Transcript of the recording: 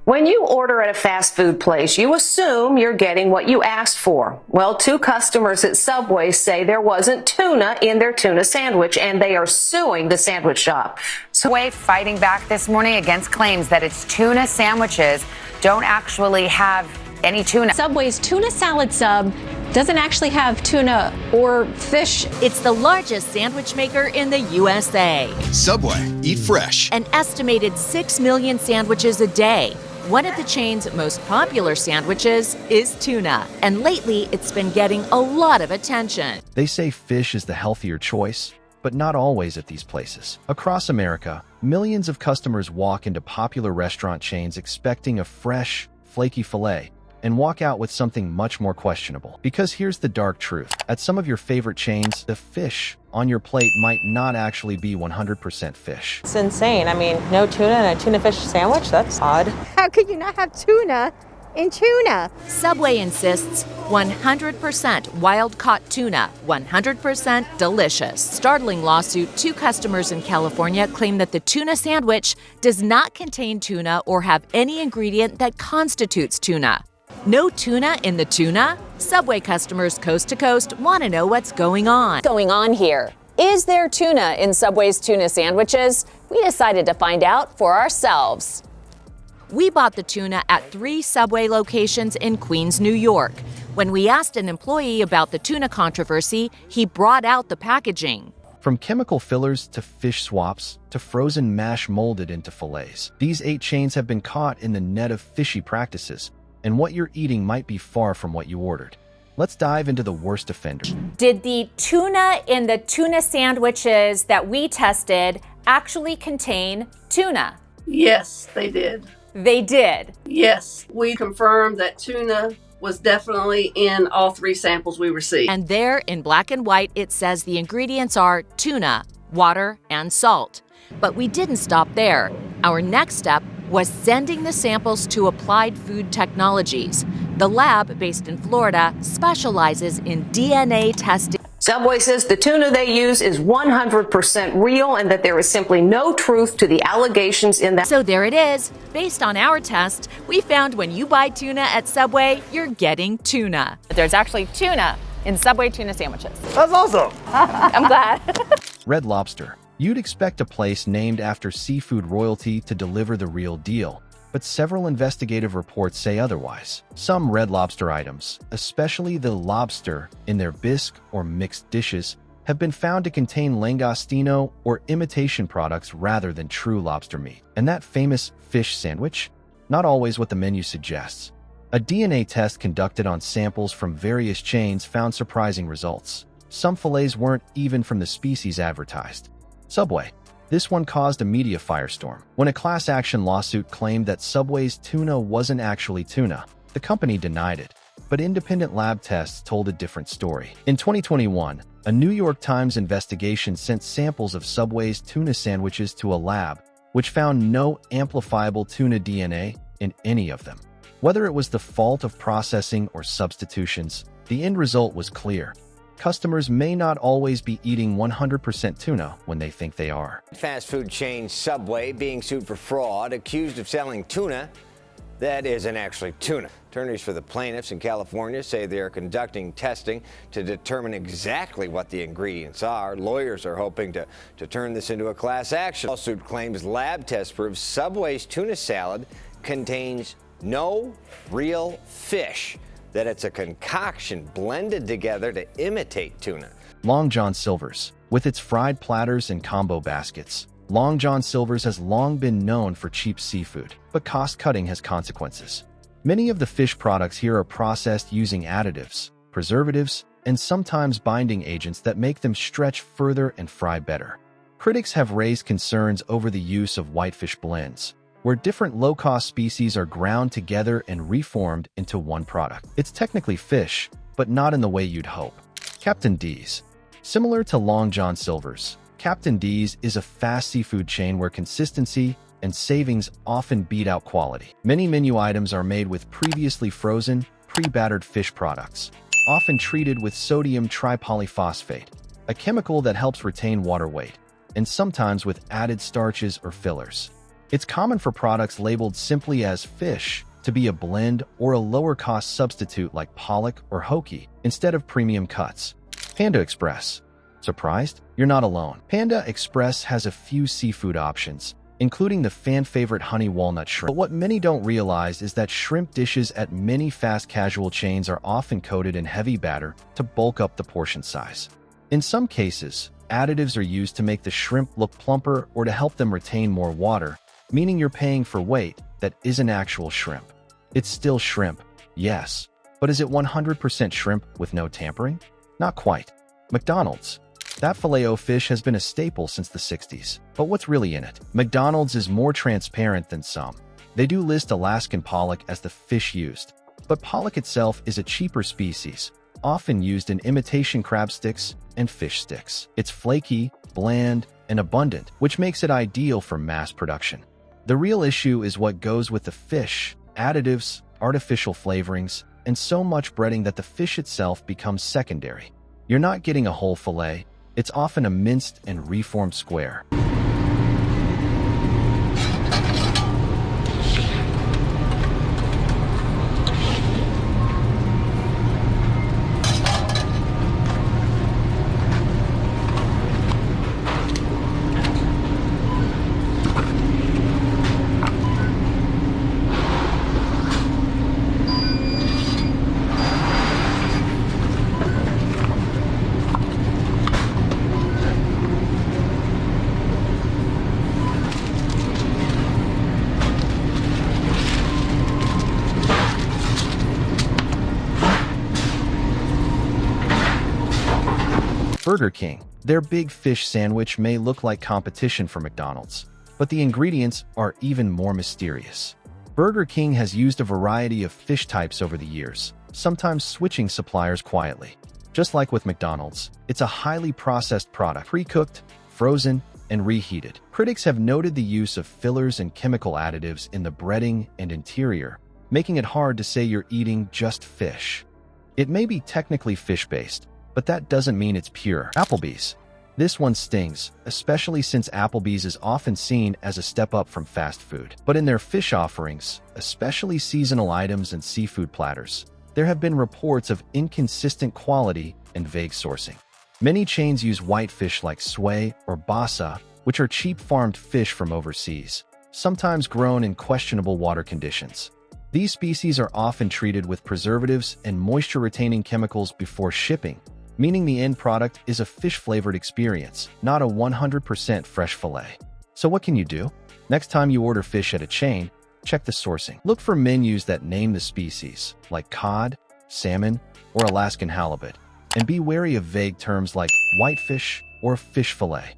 When you order at a fast food place, you assume you're getting what you asked for. Well, two customers at Subway say there wasn't tuna in their tuna sandwich, and they are suing the sandwich shop. Subway fighting back this morning against claims that its tuna sandwiches don't actually have any tuna. Subway's tuna salad sub doesn't actually have tuna or fish. It's the largest sandwich maker in the USA. Subway, eat fresh. An estimated 6 million sandwiches a day. One of the chain's most popular sandwiches is tuna, and lately it's been getting a lot of attention. They say fish is the healthier choice, but not always at these places. Across America, millions of customers walk into popular restaurant chains expecting a fresh, flaky fillet, and walk out with something much more questionable. Because here's the dark truth. At some of your favorite chains, the fish on your plate might not actually be 100% fish. It's insane. I mean, no tuna in a tuna fish sandwich? That's odd. How could you not have tuna in tuna? Subway insists 100% wild-caught tuna, 100% delicious. Startling lawsuit, two customers in California claim that the tuna sandwich does not contain tuna or have any ingredient that constitutes tuna. No tuna in the tuna? Subway customers coast to coast want to know what's going on. Going on here? Is there tuna in Subway's tuna sandwiches? We decided to find out for ourselves. We bought the tuna at 3 Subway locations in Queens, New York. When we asked an employee about the tuna controversy, he brought out the packaging. From chemical fillers to fish swaps to frozen mash molded into fillets, these 8 chains have been caught in the net of fishy practices, and what you're eating might be far from what you ordered. Let's dive into the worst offenders. Did the tuna in the tuna sandwiches that we tested actually contain tuna? Yes, they did. They did? Yes, we confirmed that tuna was definitely in all 3 samples we received. And there, in black and white, it says the ingredients are tuna, water, and salt. But we didn't stop there. Our next step was sending the samples to Applied Food Technologies. The lab, based in Florida, specializes in DNA testing. Subway says the tuna they use is 100% real and that there is simply no truth to the allegations in that. So there it is. Based on our test, we found when you buy tuna at Subway, you're getting tuna. There's actually tuna in Subway tuna sandwiches. That's awesome. I'm glad. Red Lobster. You'd expect a place named after seafood royalty to deliver the real deal, but several investigative reports say otherwise. Some Red Lobster items, especially the lobster in their bisque or mixed dishes, have been found to contain langostino or imitation products rather than true lobster meat. And that famous fish sandwich? Not always what the menu suggests. A DNA test conducted on samples from various chains found surprising results. Some fillets weren't even from the species advertised. Subway. This one caused a media firestorm. When a class action lawsuit claimed that Subway's tuna wasn't actually tuna, the company denied it. But independent lab tests told a different story. In 2021, a New York Times investigation sent samples of Subway's tuna sandwiches to a lab, which found no amplifiable tuna DNA in any of them. Whether it was the fault of processing or substitutions, the end result was clear. Customers may not always be eating 100% tuna when they think they are. Fast food chain Subway being sued for fraud, accused of selling tuna that isn't actually tuna. Attorneys for the plaintiffs in California say they are conducting testing to determine exactly what the ingredients are. Lawyers are hoping to turn this into a class action. The lawsuit claims lab tests prove Subway's tuna salad contains no real fish, that it's a concoction blended together to imitate tuna. Long John Silver's. With its fried platters and combo baskets, Long John Silver's has long been known for cheap seafood, but cost-cutting has consequences. Many of the fish products here are processed using additives, preservatives, and sometimes binding agents that make them stretch further and fry better. Critics have raised concerns over the use of whitefish blends, where different low-cost species are ground together and reformed into one product. It's technically fish, but not in the way you'd hope. Captain D's. Similar to Long John Silver's, Captain D's is a fast seafood chain where consistency and savings often beat out quality. Many menu items are made with previously frozen, pre-battered fish products, often treated with sodium tripolyphosphate, a chemical that helps retain water weight, and sometimes with added starches or fillers. It's common for products labeled simply as fish to be a blend or a lower-cost substitute like pollock or hoki instead of premium cuts. Panda Express. Surprised? You're not alone. Panda Express has a few seafood options, including the fan-favorite honey walnut shrimp. But what many don't realize is that shrimp dishes at many fast casual chains are often coated in heavy batter to bulk up the portion size. In some cases, additives are used to make the shrimp look plumper or to help them retain more water, meaning you're paying for weight that isn't actual shrimp. It's still shrimp, yes, but is it 100% shrimp with no tampering? Not quite. McDonald's. That filet-o-fish has been a staple since the 60s. But what's really in it? McDonald's is more transparent than some. They do list Alaskan pollock as the fish used, but pollock itself is a cheaper species, often used in imitation crab sticks and fish sticks. It's flaky, bland, and abundant, which makes it ideal for mass production. The real issue is what goes with the fish: additives, artificial flavorings, and so much breading that the fish itself becomes secondary. You're not getting a whole fillet. It's often a minced and reformed square. Burger King. Their big fish sandwich may look like competition for McDonald's, but the ingredients are even more mysterious. Burger King has used a variety of fish types over the years, sometimes switching suppliers quietly. Just like with McDonald's, it's a highly processed product, pre-cooked, frozen, and reheated. Critics have noted the use of fillers and chemical additives in the breading and interior, making it hard to say you're eating just fish. It may be technically fish-based, but that doesn't mean it's pure. Applebee's. This one stings, especially since Applebee's is often seen as a step up from fast food. But in their fish offerings, especially seasonal items and seafood platters, there have been reports of inconsistent quality and vague sourcing. Many chains use whitefish like sway or basa, which are cheap farmed fish from overseas, sometimes grown in questionable water conditions. These species are often treated with preservatives and moisture-retaining chemicals before shipping, meaning the end product is a fish-flavored experience, not a 100% fresh fillet. So what can you do? Next time you order fish at a chain, check the sourcing. Look for menus that name the species, like cod, salmon, or Alaskan halibut, and be wary of vague terms like whitefish or fish fillet.